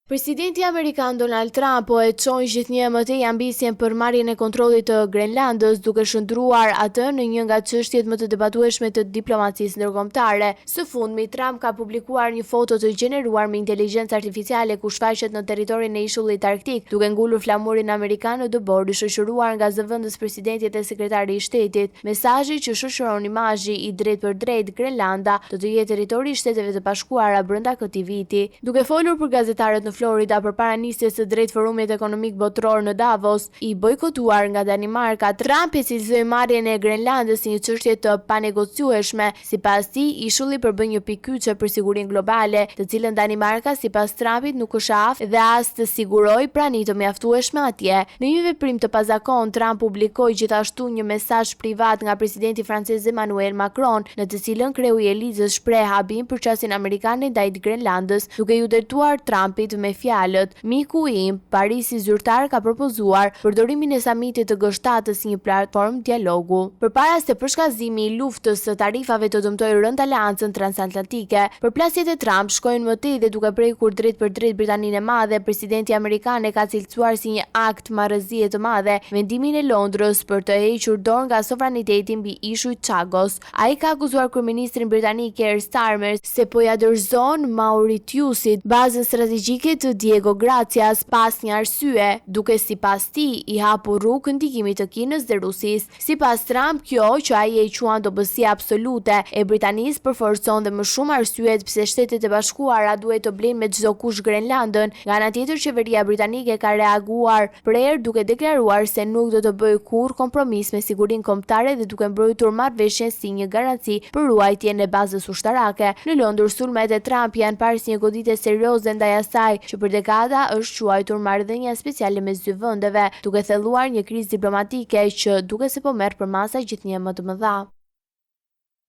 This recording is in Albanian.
Presidenti Amerikan Donald Trump po e çon gjithnjë më tej ambicien për marrjen e kontrollit të Grenlandës, duke shndruar atë në një nga çështjet më të debatueshme të diplomacisë ndërkombëtare. Së fundmi, Trump ka publikuar një foto të gjeneruar me inteligjencë artificiale ku shfaqet në territorin e ishullit arktik, duke ngulur flamurin amerikan në dy borë, shoqëruar nga zëvendës presidentit e sekretari i shtetit. Mesazhi që shoqëron imazhi i drejt për drejt Grenlanda do të jetë territori i Shteteve të Bashkuara brenda këtij viti. Duke folur për gazetarët në Florida përpara nisjes së drejt forumit ekonomik botror në Davos, i bojkotuar nga Danimarka, Trump e cilësoi marrjen e Grenlandës si një çështje të panegociueshme. Sipas tij, ishulli përbën një pikë kyçe për sigurinë globale, të cilën Danimarka, sipas Trumpit, nuk është aftë dhe as të sigurojë prani të mjaftueshme atje. Në një veprim të pazakontë, Trump publikoi gjithashtu një mesazh privat nga presidenti francez Emmanuel Macron, në të cilën kreu i Elizës shpreh habim për çastin amerikan ndaj Grenlandës, duke ju drejtuar Trumpit me fjalët: "Miku im, Parisi zyrtar ka propozuar përdorimin e samitit të G7 si një platformë dialogu." Përpara se përshkallëzimi i luftës së tarifave të dëmtojë rënd aleancën transatlantike, përplasjet e Trump shkojnë më tej dhe duke prekur drejt për drejt Britaninë e Madhe, presidenti amerikan e ka cilësuar si një akt marrëzie të madhe vendimin e Londrës për të hequr dorë nga sovraniteti mbi ishujt Chagos. Ai ka akuzuar kryeministrin britanik Keir Starmer se po ja dorëzon Mauritiusit bazën strategjike të Diego Gracias pas një arsye, duke sipas tij i hapur rrugë ndikimit të Kinës dhe Rusisë. Sipas Trump, kjo që ai e quan dobësia absolute e Britanisë përforcon dhe më shumë arsyet pse Shtetet e Bashkuara duhet të blejnë me çdo kush Grenlandën. Nga ana tjetër, qeveria britanike ka reaguar prerë duke deklaruar se nuk do të bëjë kurrë kompromis me sigurinë kombëtare dhe duke mbrojtur marrëveshjen si një garanci për ruajtjen e bazës ushtarake. Në Londër, sulmet e Trump janë parë si një goditje serioze ndaj asaj që për dekada është quajtur marrëdhënia speciale mes dy vendeve, duke thelluar një krizë diplomatike që duket se po merr përmasa gjithnjë më të mëdha.